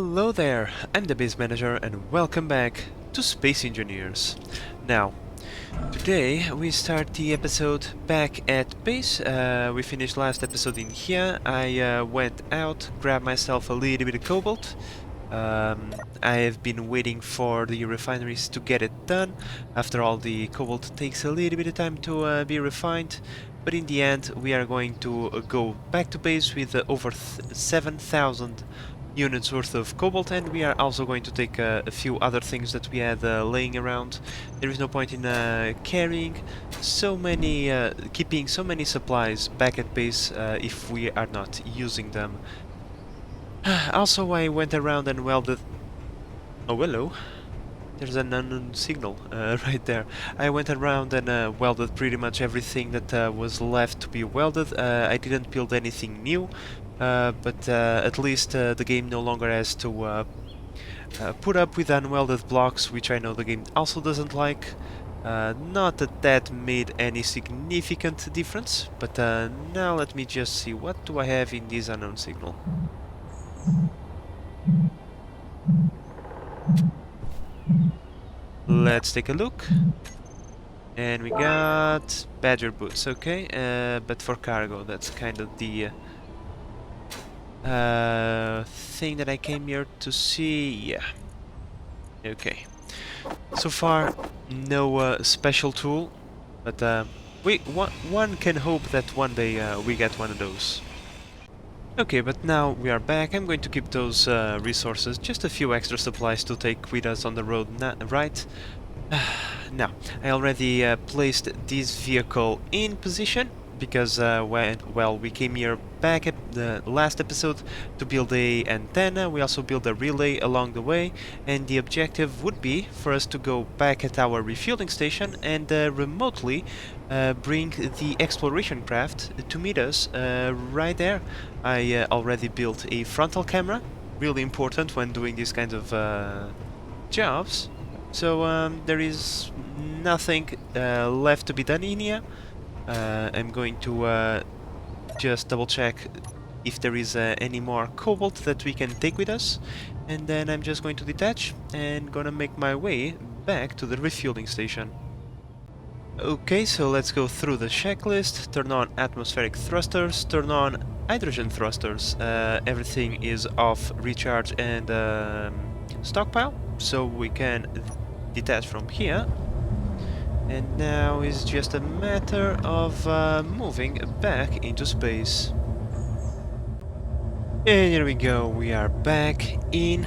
Hello there, I'm the base manager and welcome back to Space Engineers. Now, today we start the episode back at base. We finished last episode in here. I went out, grabbed myself a little bit of cobalt. I have been waiting for the refineries to get it done. After all, the cobalt takes a little bit of time to be refined. But in the end, we are going to go back to base with over 7,000 units worth of cobalt, and we are also going to take a few other things that we had laying around. There is no point in carrying so many, keeping so many supplies back at base if we are not using them. Also, I went around and welded... Oh, hello. There's an unknown signal right there. I went around and welded pretty much everything that was left to be welded. I didn't build anything new, but at least the game no longer has to put up with unwelded blocks, which I know the game also doesn't like. Not that that made any significant difference, but now let me just see, what do I have in this unknown signal? Let's take a look. And we got Badger boots, okay, but for cargo. That's kind of the thing that I came here to see. Yeah. Okay. So far, no special tool, but one can hope that one day we get one of those. Okay, but now we are back. I'm going to keep those resources, just a few extra supplies to take with us on the road, right? Now, I already placed this vehicle in position, because we came here back at the last episode to build a antenna. We also built a relay along the way, and the objective would be for us to go back at our refueling station and remotely bring the exploration craft to meet us right there. I already built a frontal camera, really important when doing these kinds of jobs. So there is nothing left to be done in here. I'm going to just double check if there is any more cobalt that we can take with us, and then I'm just going to detach and gonna make my way back to the refueling station. Okay, so let's go through the checklist. Turn on atmospheric thrusters, turn on hydrogen thrusters. Everything is off recharge and stockpile, so we can detach from here. And now it's just a matter of moving back into space. And here we go, we are back in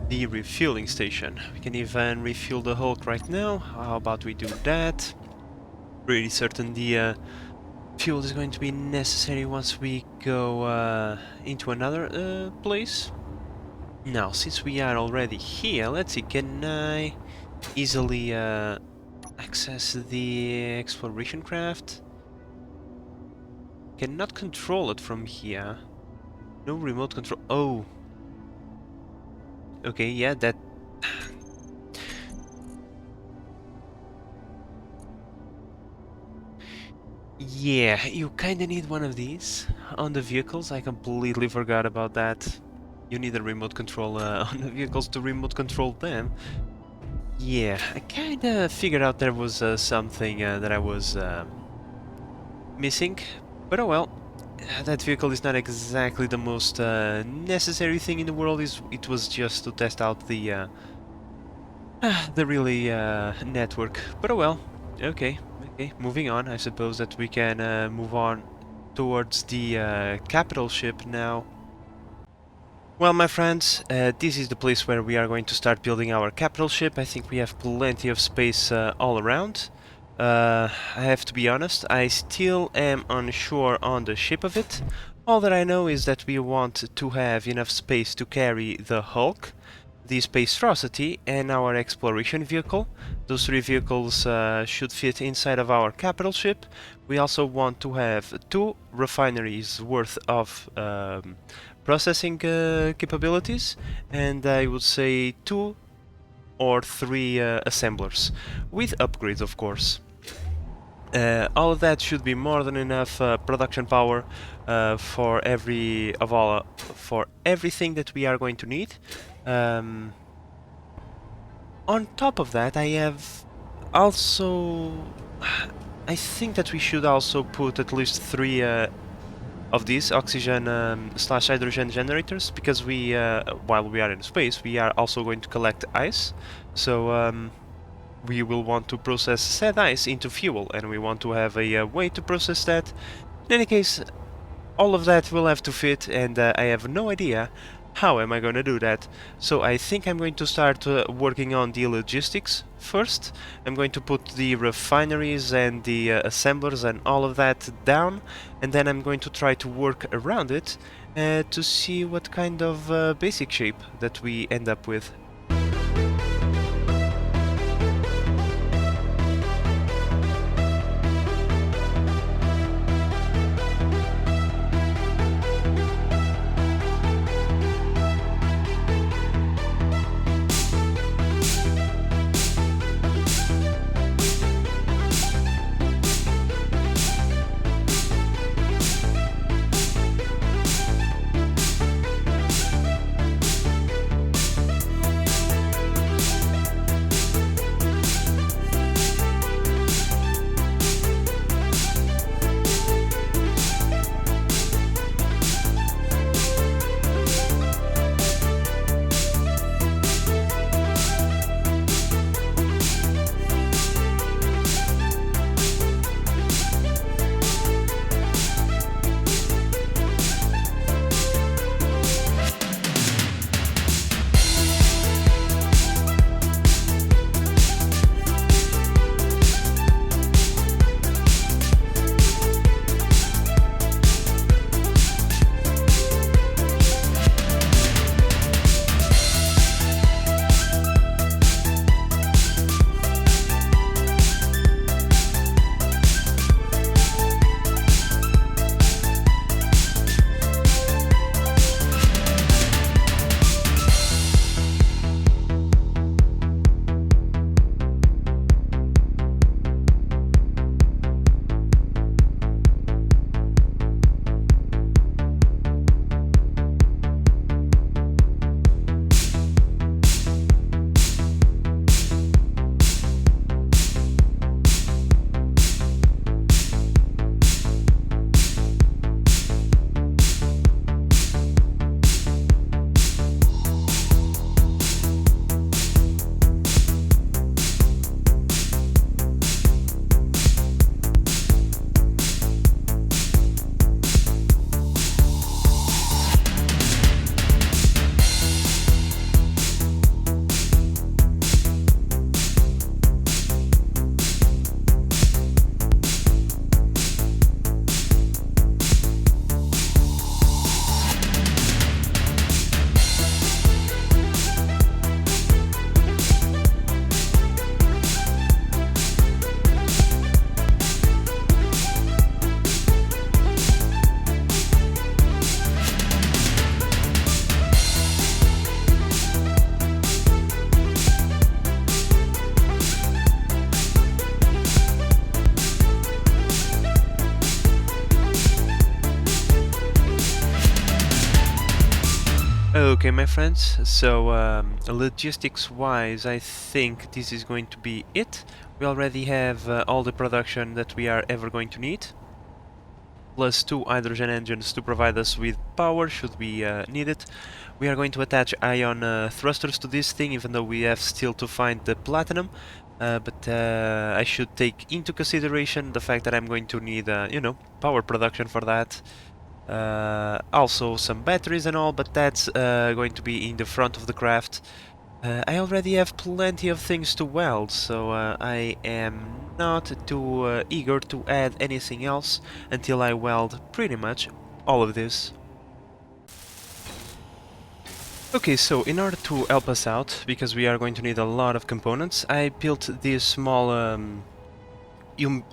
the refueling station. We can even refuel the Hulk right now. How about we do that? Pretty certain the fuel is going to be necessary once we go into another place. Now, since we are already here, let's see, can I easily access the exploration craft? Cannot control it from here. No remote control. Oh. Okay, yeah, that... Yeah, you kinda need one of these on the vehicles. I completely forgot about that. You need a remote control on the vehicles to remote control them. Yeah, I kinda figured out there was something that I was missing, but oh well. That vehicle is not exactly the most necessary thing in the world. It was just to test out the relay network, but oh well. Okay, moving on. I suppose that we can move on towards the capital ship now. Well, my friends, this is the place where we are going to start building our capital ship. I think we have plenty of space all around. I have to be honest, I still am unsure on the shape of it. All that I know is that we want to have enough space to carry the Hulk, the Spacerosity, and our exploration vehicle. Those three vehicles should fit inside of our capital ship. We also want to have 2 refineries worth of processing capabilities, and I would say 2 or 3 assemblers, with upgrades of course. All of that should be more than enough production power for for everything that we are going to need. On top of that, I have also... I think that we should also put at least 3 of these oxygen slash hydrogen generators, because we, while we are in space, we are also going to collect ice. So we will want to process said ice into fuel, and we want to have a way to process that. In any case, all of that will have to fit, and I have no idea how am I going to do that. So I think I'm going to start working on the logistics first. I'm going to put the refineries and the assemblers and all of that down, and then I'm going to try to work around it to see what kind of basic shape that we end up with. Okay, my friends, so logistics-wise, I think this is going to be it. We already have all the production that we are ever going to need, plus 2 hydrogen engines to provide us with power should we need it. We are going to attach ion thrusters to this thing, even though we have still to find the platinum. But I should take into consideration the fact that I'm going to need, you know, power production for that. Also some batteries and all, but that's going to be in the front of the craft. I already have plenty of things to weld, so I am not too eager to add anything else until I weld pretty much all of this. Okay, so in order to help us out, because we are going to need a lot of components, I built this small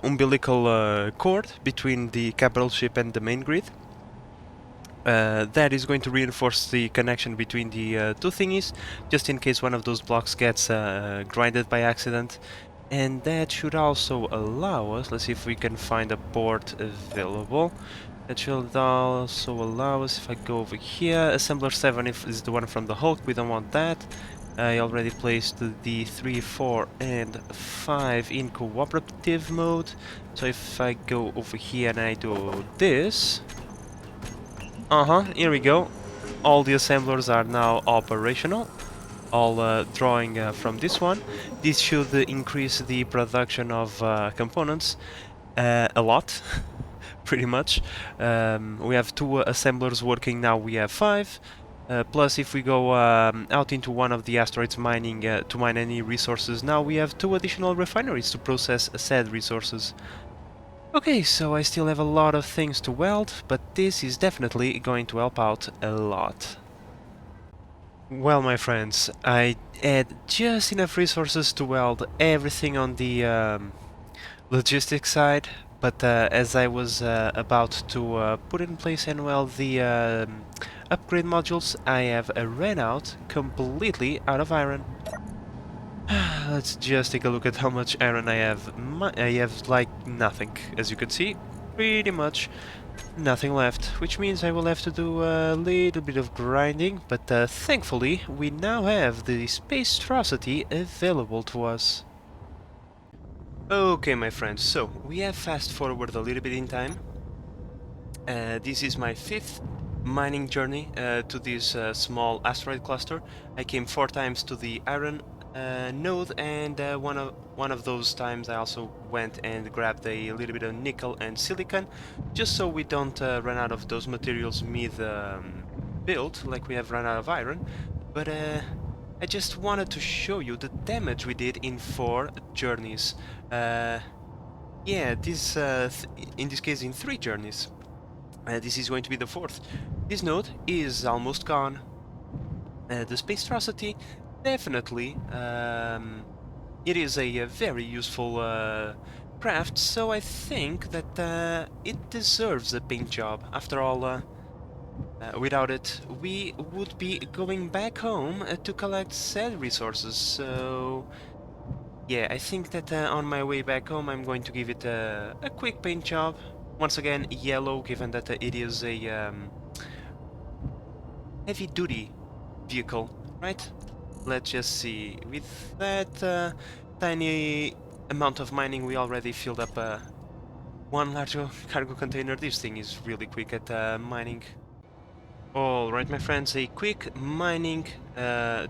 umbilical cord between the capital ship and the main grid. That is going to reinforce the connection between the two thingies, just in case one of those blocks gets grinded by accident. And that should also allow us, let's see if we can find a port available. That should also allow us, if I go over here, Assembler 7 is the one from the Hulk, we don't want that. I already placed the 3, 4 and 5 in cooperative mode. So if I go over here and I do this... here we go. All the assemblers are now operational. All drawing from this one. This should increase the production of components a lot, pretty much. We have 2 assemblers working now, we have 5. Plus, if we go out into one of the asteroids mining to mine any resources, now we have 2 additional refineries to process said resources. Okay, so I still have a lot of things to weld, but this is definitely going to help out a lot. Well, my friends, I had just enough resources to weld everything on the logistics side, but as I was about to put in place and weld the upgrade modules, I have ran out completely out of iron. Let's just take a look at how much iron I have. I have like nothing, as you can see, pretty much nothing left, which means I will have to do a little bit of grinding, but thankfully we now have the spacetrosity available to us. Okay, my friends, so we have fast forwarded a little bit in time. This is my 5th mining journey to this small asteroid cluster. I came 4 times to the iron node, and one of those times I also went and grabbed a little bit of nickel and silicon, just so we don't run out of those materials mid build like we have run out of iron. But I just wanted to show you the damage we did in 4 journeys. Yeah, this in this case in 3 journeys. This is going to be the 4th. This node is almost gone. The spacetrosity, definitely, it is a very useful craft, so I think that it deserves a paint job. After all, without it, we would be going back home to collect said resources, so... Yeah, I think that on my way back home I'm going to give it a quick paint job. Once again, yellow, given that it is a heavy-duty vehicle, right? Let's just see. With that tiny amount of mining, we already filled up one large cargo container. This thing is really quick at mining. Alright, my friends, a quick mining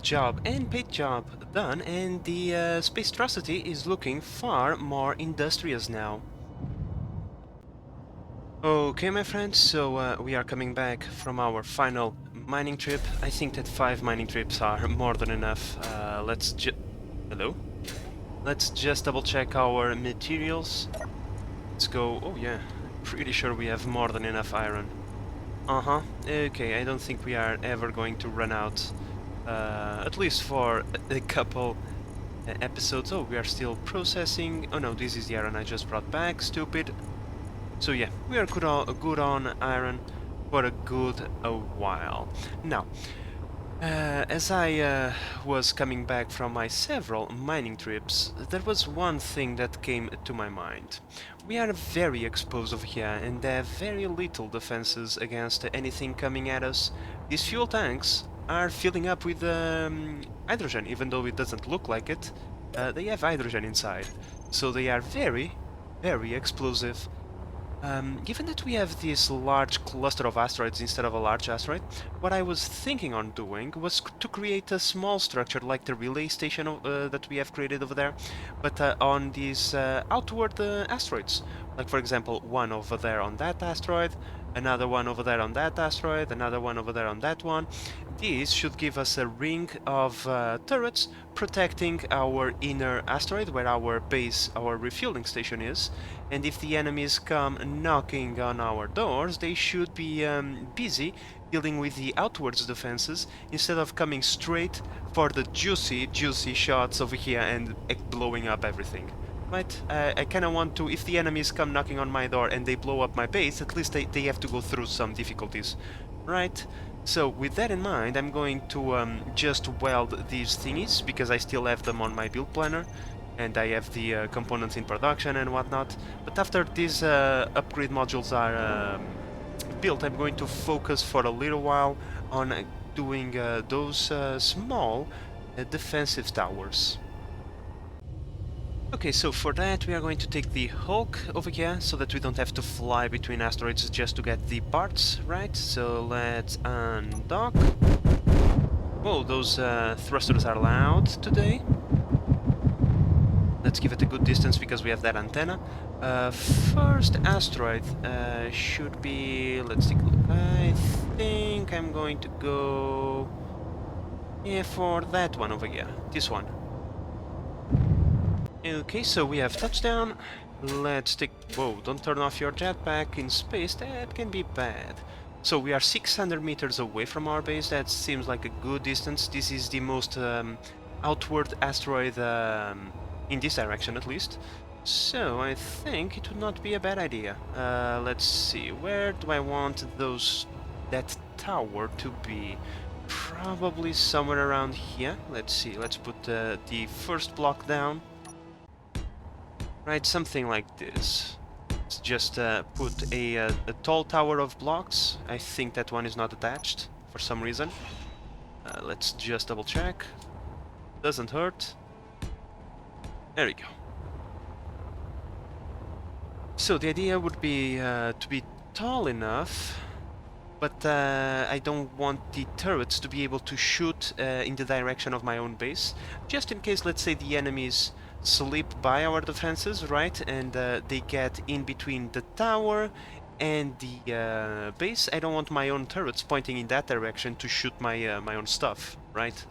job and paint job done, and the spacetrosity is looking far more industrious now. Okay, my friends, so we are coming back from our final mining trip. I think that 5 mining trips are more than enough. Hello? Let's just double check our materials. Let's go... Oh yeah, pretty sure we have more than enough iron. Okay, I don't think we are ever going to run out, at least for a couple episodes. Oh, we are still processing. Oh no, this is the iron I just brought back, stupid. So yeah, we are good on iron for a good while. Now, as I was coming back from my several mining trips, there was one thing that came to my mind. We are very exposed over here and have very little defenses against anything coming at us. These fuel tanks are filling up with hydrogen, even though it doesn't look like it. They have hydrogen inside, so they are very, very explosive. Given that we have this large cluster of asteroids instead of a large asteroid, what I was thinking on doing was to create a small structure like the relay station that we have created over there, but on these outward asteroids. Like, for example, one over there on that asteroid, another one over there on that asteroid, another one over there on that one. This should give us a ring of turrets protecting our inner asteroid where our base, our refueling station is, and if the enemies come knocking on our doors, they should be busy dealing with the outwards defenses instead of coming straight for the juicy shots over here and blowing up everything. Right? I kinda want to, if the enemies come knocking on my door and they blow up my base, at least they have to go through some difficulties. Right? So, with that in mind, I'm going to just weld these thingies, because I still have them on my build planner. and I have the components in production and whatnot. But after these upgrade modules are built, I'm going to focus for a little while on doing those small defensive towers. Okay, so for that we are going to take the Hulk over here, so that we don't have to fly between asteroids just to get the parts, right? So let's undock. Whoa, those thrusters are loud today. Let's give it a good distance because we have that antenna. First asteroid should be... let's take a look. I think I'm going to go... yeah, for that one over here. This one. Okay, so we have touchdown. Let's take... whoa, don't turn off your jetpack in space, that can be bad. So we are 600 meters away from our base, that seems like a good distance. This is the most outward asteroid in this direction at least. So I think it would not be a bad idea. Let's see, where do I want that tower to be? Probably somewhere around here. Let's see, let's put the first block down. Right, something like this. Let's just put a tall tower of blocks. I think that one is not attached for some reason. Let's just double check. Doesn't hurt. There we go. So the idea would be to be tall enough, but I don't want the turrets to be able to shoot in the direction of my own base, just in case, let's say, the enemies slip by our defenses, right, and they get in between the tower and the base. I don't want my own turrets pointing in that direction to shoot my my own stuff, right?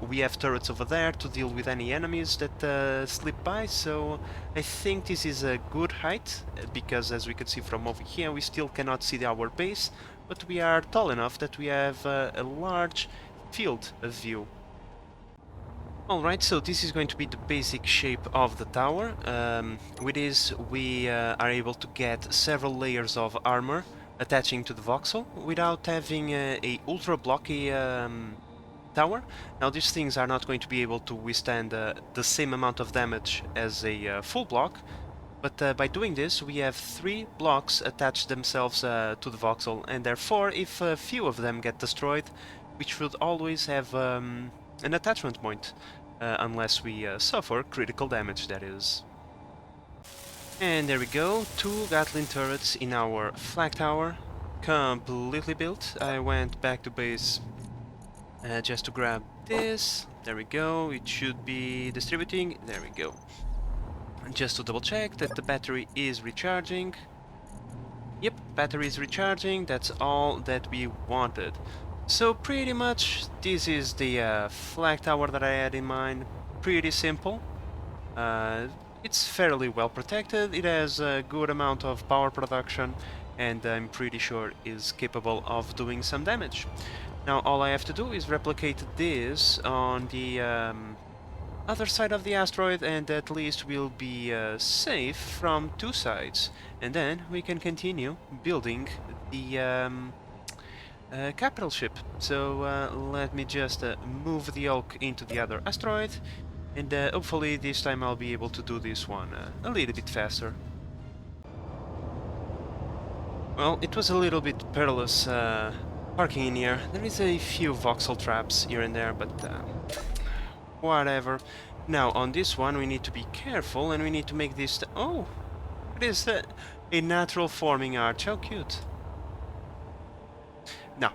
We have turrets over there to deal with any enemies that slip by, so I think this is a good height, because as we can see from over here, we still cannot see our base, but we are tall enough that we have a large field of view. Alright, so this is going to be the basic shape of the tower. With this we are able to get several layers of armor attaching to the voxel without having a ultra blocky tower. Now these things are not going to be able to withstand the same amount of damage as a full block, but by doing this we have 3 blocks attached themselves to the voxel, and therefore if a few of them get destroyed, we should always have an attachment point, unless we suffer critical damage, that is. And there we go, 2 Gatling turrets in our flag tower, completely built. I went back to base just to grab this. There we go, it should be distributing. There we go. Just to double check that the battery is recharging. Yep, battery is recharging, that's all that we wanted. So pretty much this is the flag tower that I had in mind. Pretty simple. It's fairly well protected, it has a good amount of power production, and I'm pretty sure is capable of doing some damage. Now all I have to do is replicate this on the other side of the asteroid, and at least we'll be safe from 2 sides. And then we can continue building the capital ship. So let me just move the Hulk into the other asteroid, and hopefully this time I'll be able to do this one a little bit faster. Well, it was a little bit perilous parking in here. There is a few voxel traps here and there, but whatever. Now on this one we need to be careful, and we need to make this... oh! It is a natural forming arch, how cute! Now,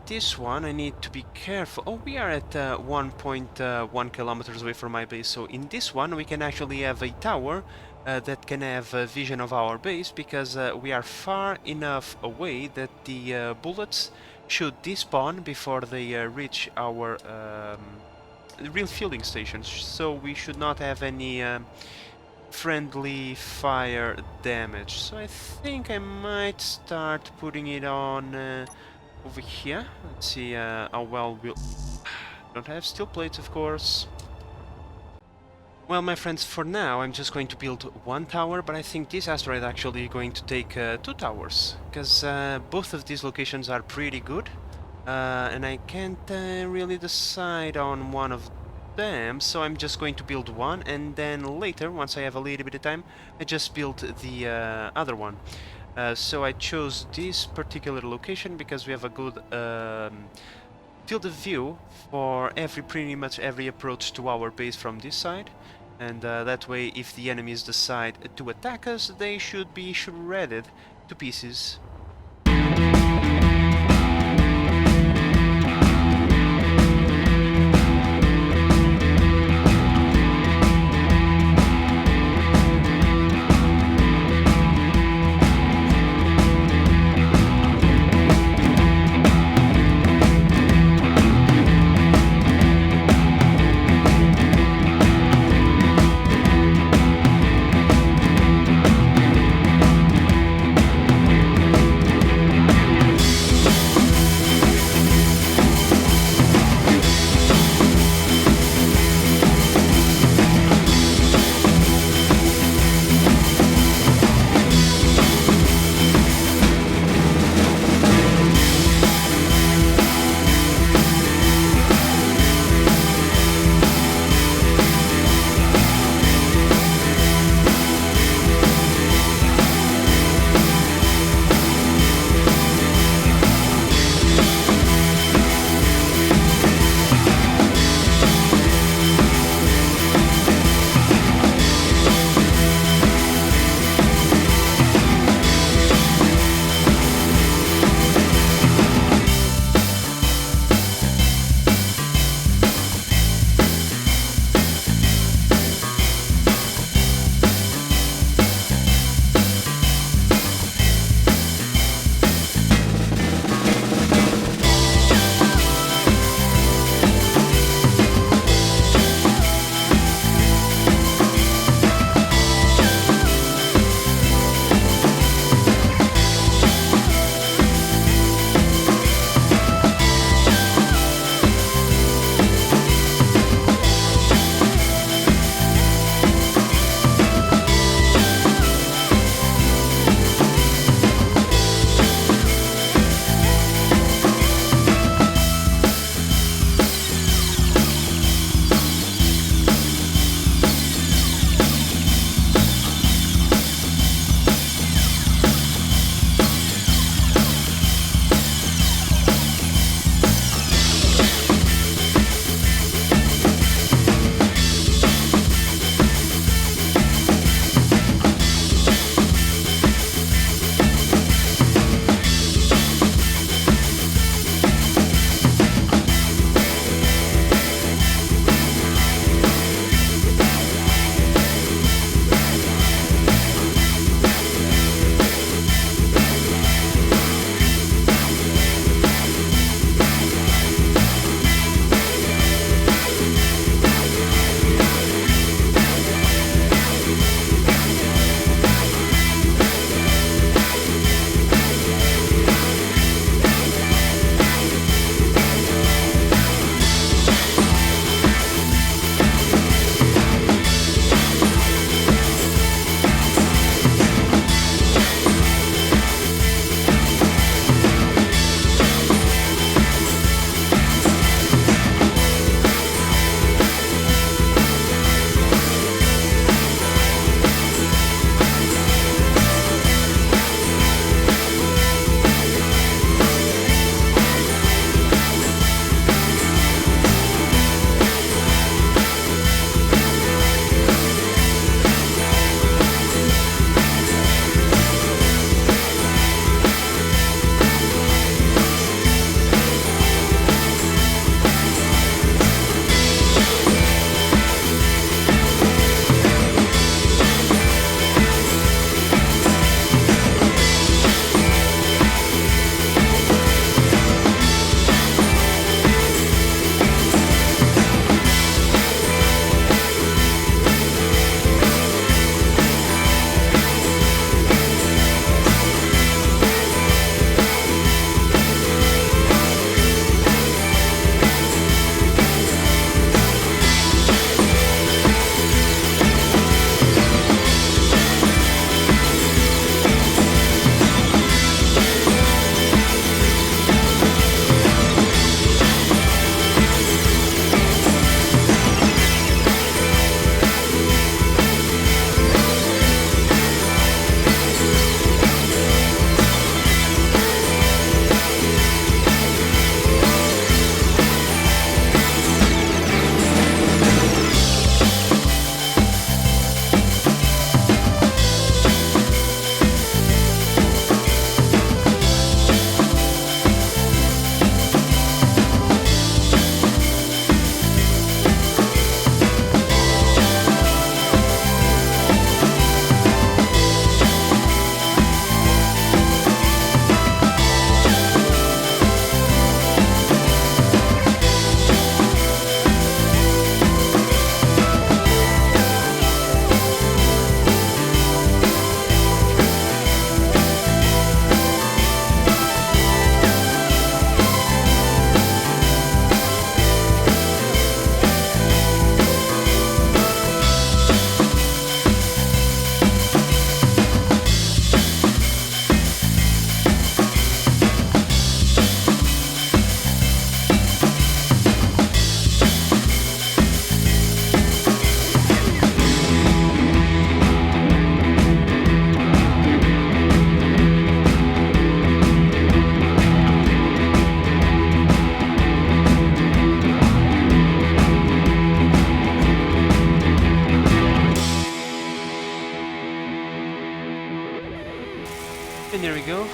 this one I need to be careful. Oh, we are at 1.1 kilometers away from my base, so in this one we can actually have a tower that can have a vision of our base, because we are far enough away that the bullets should despawn before they reach our real fueling stations, so we should not have any friendly fire damage. So I think I might start putting it on over here. Let's see how well we'll... don't have steel plates, of course. Well, my friends, for now I'm just going to build 1 tower, but I think this asteroid actually going to take 2 towers, because both of these locations are pretty good, and I can't really decide on one of them, so I'm just going to build one, and then later, once I have a little bit of time, I just build the other one. So I chose this particular location because we have a good field of view for pretty much every approach to our base from this side, and that way, if the enemies decide to attack us, they should be shredded to pieces.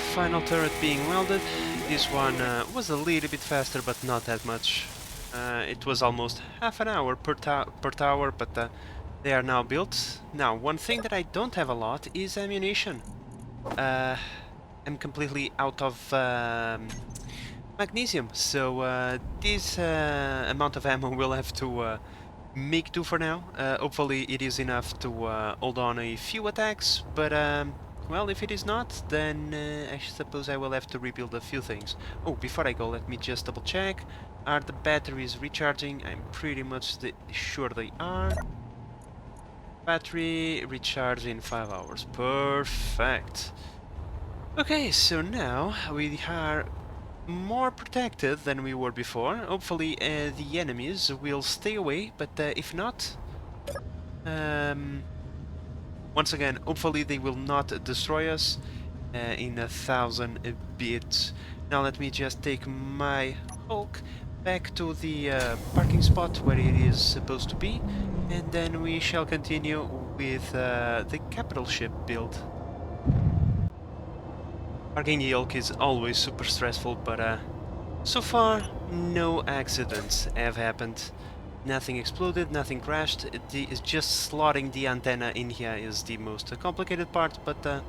final turret being welded. This one was a little bit faster, but not that much. It was almost half an hour per tower, but they are now built. Now, one thing that I don't have a lot is ammunition. I'm completely out of magnesium, so this amount of ammo will have to make do for now. Hopefully it is enough to hold on a few attacks, but well, if it is not, then I suppose I will have to rebuild a few things. Oh, before I go, let me just double check. Are the batteries recharging? I'm pretty much sure they are. Battery recharge in 5 hours. Perfect. Okay, so now we are more protected than we were before. Hopefully the enemies will stay away, but if not, once again, hopefully they will not destroy us in 1,000 bits. Now let me just take my Hulk back to the parking spot where it is supposed to be, and then we shall continue with the capital ship build. Parking the Hulk is always super stressful, but so far no accidents have happened. Nothing exploded, nothing crashed. It's just slotting the antenna in here is the most complicated part, but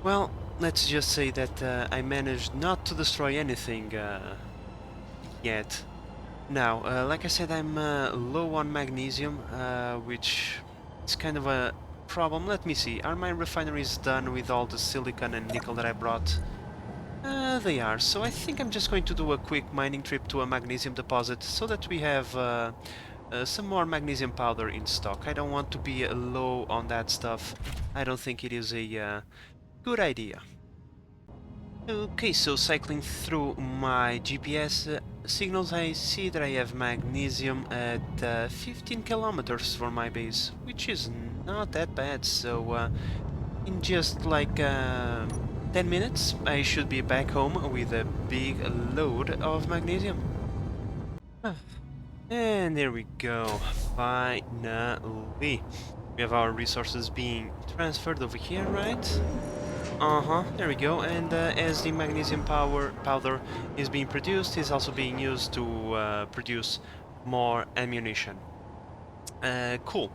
well, let's just say that I managed not to destroy anything yet. Now, like I said, I'm low on magnesium, which is kind of a problem. Let me see, are my refineries done with all the silicon and nickel that I brought? They are, so I think I'm just going to do a quick mining trip to a magnesium deposit so that we have some more magnesium powder in stock. I don't want to be low on that stuff. I don't think it is a good idea. Okay, so cycling through my GPS signals, I see that I have magnesium at 15 kilometers from my base, which is not that bad, so in just like 10 minutes I should be back home with a big load of magnesium. And there we go, finally. We have our resources being transferred over here, right? There we go, and as the magnesium powder is being produced, it's also being used to produce more ammunition. Cool.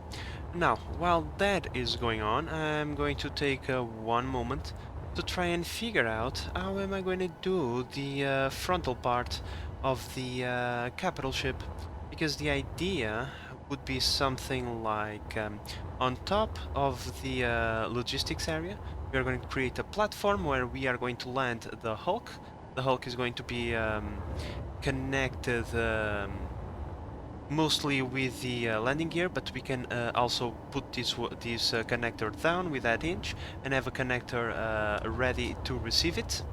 Now, while that is going on, I'm going to take one moment to try and figure out how am I going to do the frontal part of the capital ship, because the idea would be something like on top of the logistics area we are going to create a platform where we are going to land the Hulk. The Hulk is going to be connected mostly with the landing gear, but we can also put this connector down with that hinge and have a connector ready to receive it.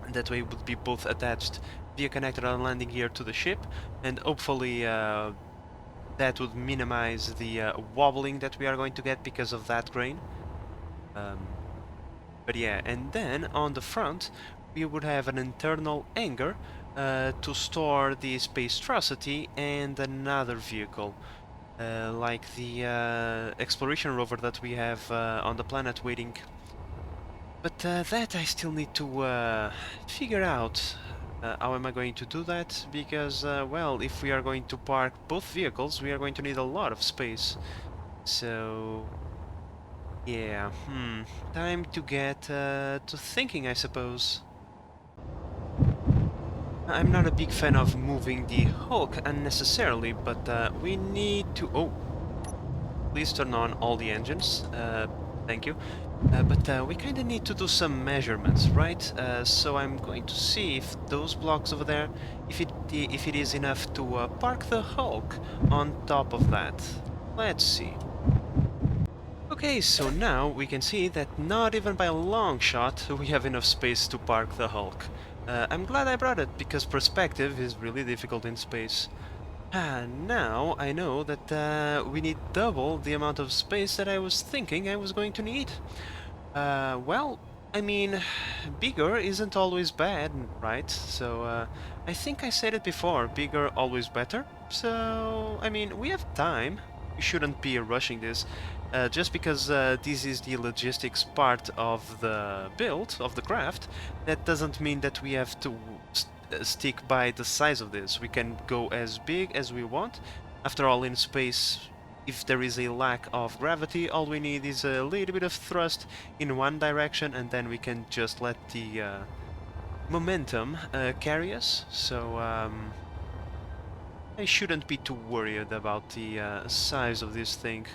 And that way it would be both attached via connector and landing gear to the ship, and hopefully that would minimize the wobbling that we are going to get because of that crane. But yeah, and then on the front we would have an internal hangar to store the Spacetrocity and another vehicle, like the exploration rover that we have on the planet waiting. But that I still need to figure out. How am I going to do that? Because, well, if we are going to park both vehicles, we are going to need a lot of space. So... yeah, time to get to thinking, I suppose. I'm not a big fan of moving the Hulk unnecessarily, but we need to... oh, please turn on all the engines. Thank you. But we kind of need to do some measurements, right? So I'm going to see if those blocks over there, if it is enough to park the Hulk on top of that. Let's see. Okay, so now we can see that not even by a long shot we have enough space to park the Hulk. I'm glad I brought it, because perspective is really difficult in space. Now I know that we need double the amount of space that I was thinking I was going to need. Well, I mean, bigger isn't always bad, right? So I think I said it before, bigger always better. So, I mean, we have time. We shouldn't be rushing this. just because this is the logistics part of the build, of the craft, that doesn't mean that we have to stick by the size of this. We can go as big as we want. After all, in space, if there is a lack of gravity, all we need is a little bit of thrust in one direction, and then we can just let the momentum carry us. So I shouldn't be too worried about the size of this thing.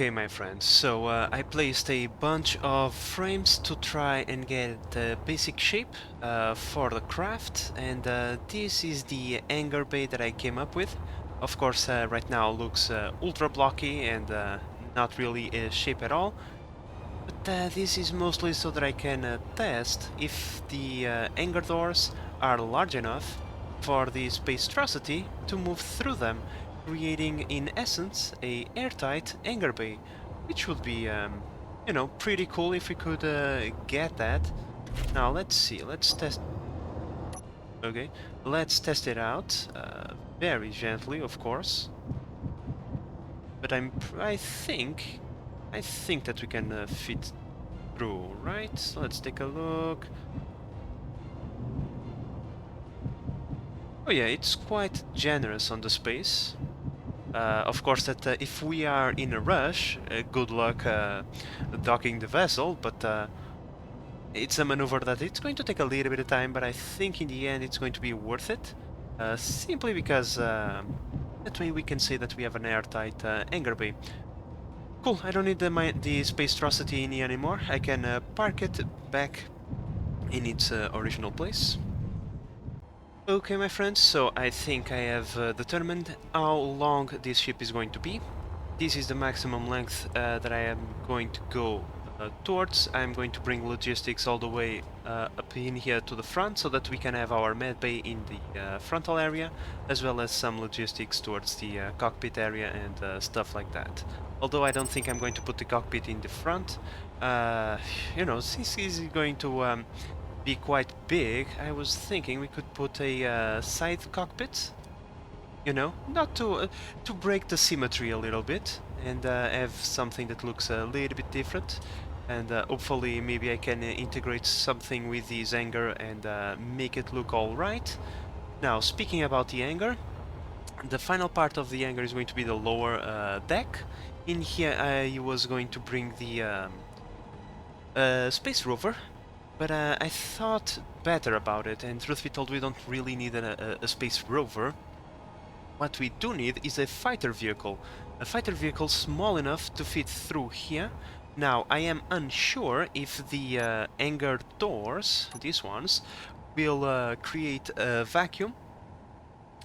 Okay, my friends, so I placed a bunch of frames to try and get the basic shape for the craft, and this is the hangar bay that I came up with. Of course, right now looks ultra blocky and not really a shape at all, but this is mostly so that I can test if the hangar doors are large enough for the spacetrosity to move through them, creating in essence a airtight hangar bay, which would be, you know, pretty cool if we could get that. Now let's see, let's test. Okay, let's test it out, very gently, of course. But I think that we can fit through, right? So let's take a look. Oh yeah, it's quite generous on the space. Of course, that if we are in a rush, good luck docking the vessel, but it's a maneuver that it's going to take a little bit of time, but I think in the end it's going to be worth it. Simply because that way we can say that we have an airtight hangar bay. Cool, I don't need the spacetrosity in here anymore. I can park it back in its original place. Okay, my friends, so I think I have determined how long this ship is going to be. This is the maximum length that I am going to go towards. I'm going to bring logistics all the way up in here to the front so that we can have our med bay in the frontal area, as well as some logistics towards the cockpit area and stuff like that. Although I don't think I'm going to put the cockpit in the front. You know, since he's going to be quite big, I was thinking we could put a side cockpit, you know, not to break the symmetry a little bit and have something that looks a little bit different, and hopefully maybe I can integrate something with this hangar and make it look all right. Now, speaking about the hangar, the final part of the hangar is going to be the lower deck. In here I was going to bring the space rover, but I thought better about it, and truth be told, we don't really need a space rover. What we do need is a fighter vehicle small enough to fit through here. Now, I am unsure if the hangar doors, these ones, will create a vacuum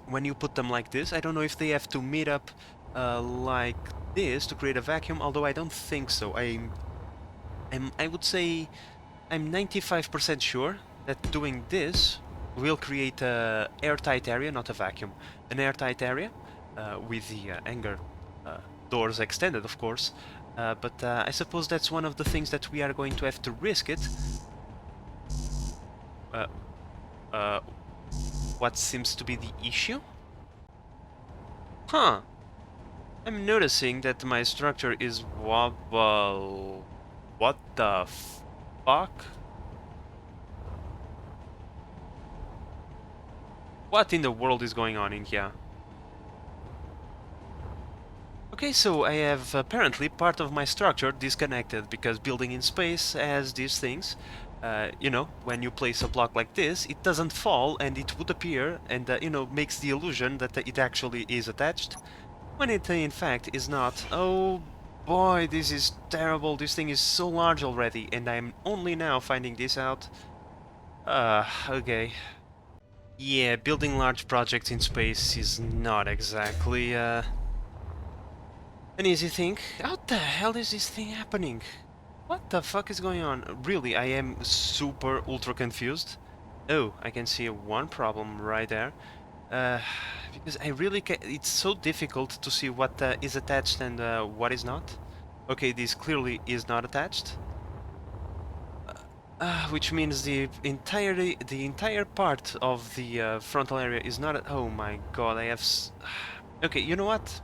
when you put them like this. I don't know if they have to meet up like this to create a vacuum, although I don't think so. I would say I'm 95% sure that doing this will create an airtight area, not a vacuum. An airtight area with the hangar doors extended, of course. But I suppose that's one of the things that we are going to have to risk it. What seems to be the issue? Huh. I'm noticing that my structure is wobble. What the fuck? What in the world is going on in here? Okay, so I have apparently part of my structure disconnected, because building in space has these things. You know, when you place a block like this, it doesn't fall and it would appear and, you know, makes the illusion that it actually is attached, when it in fact is not. Oh boy, this is terrible. This thing is so large already, and I'm only now finding this out. Okay. Yeah, building large projects in space is not exactly, an easy thing. How the hell is this thing happening? What the fuck is going on? Really, I am super ultra confused. Oh, I can see one problem right there. Because I really it's so difficult to see what is attached and what is not. Okay, this clearly is not attached. Which means the entire part of the frontal area is not. Oh my god, I have. Okay, you know what?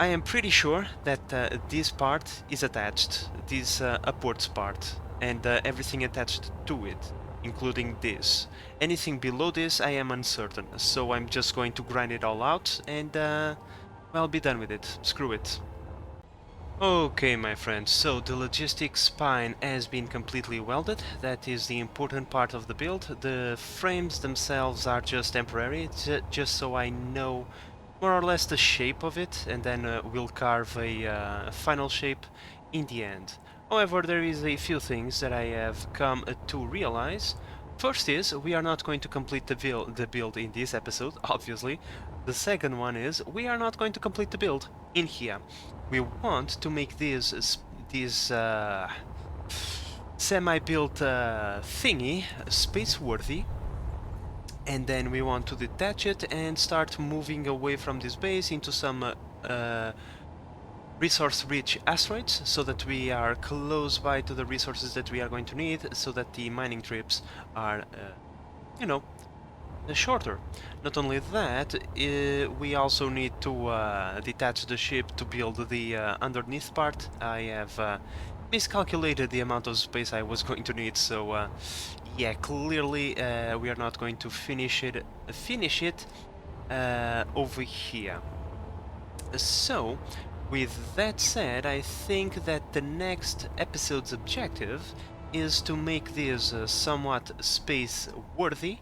I am pretty sure that this part is attached, this upwards part, and everything attached to it, including this. Anything below this, I am uncertain, so I'm just going to grind it all out and, well, be done with it. Screw it. Okay, my friends, so the logistics spine has been completely welded. That is the important part of the build. The frames themselves are just temporary, just so I know more or less the shape of it, and then we'll carve a final shape in the end. However, there is a few things that I have come to realize. First is, we are not going to complete the build in this episode, obviously. The second one is, we are not going to complete the build in here. We want to make this semi-built thingy space-worthy, and then we want to detach it and start moving away from this base into some resource-rich asteroids, so that we are close by to the resources that we are going to need, so that the mining trips are, you know, shorter. Not only that, we also need to detach the ship to build the underneath part. I have miscalculated the amount of space I was going to need, so yeah, clearly we are not going to finish it over here. So, with that said, I think that the next episode's objective is to make this somewhat space-worthy,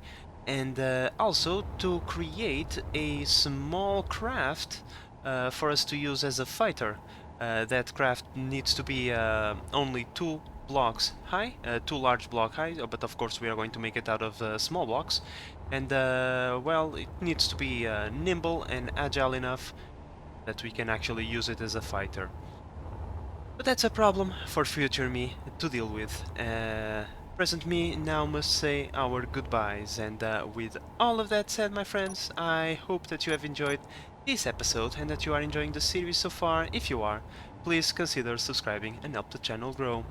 and also to create a small craft for us to use as a fighter. That craft needs to be only 2 blocks high, 2 large block high, but of course we are going to make it out of small blocks. And well, it needs to be nimble and agile enough that we can actually use it as a fighter. But that's a problem for future me to deal with. Present me now must say our goodbyes, and with all of that said, my friends, I hope that you have enjoyed this episode and that you are enjoying the series so far. If you are, please consider subscribing and help the channel grow.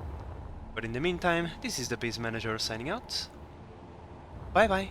But in the meantime, this is the Base Manager signing out. Bye bye!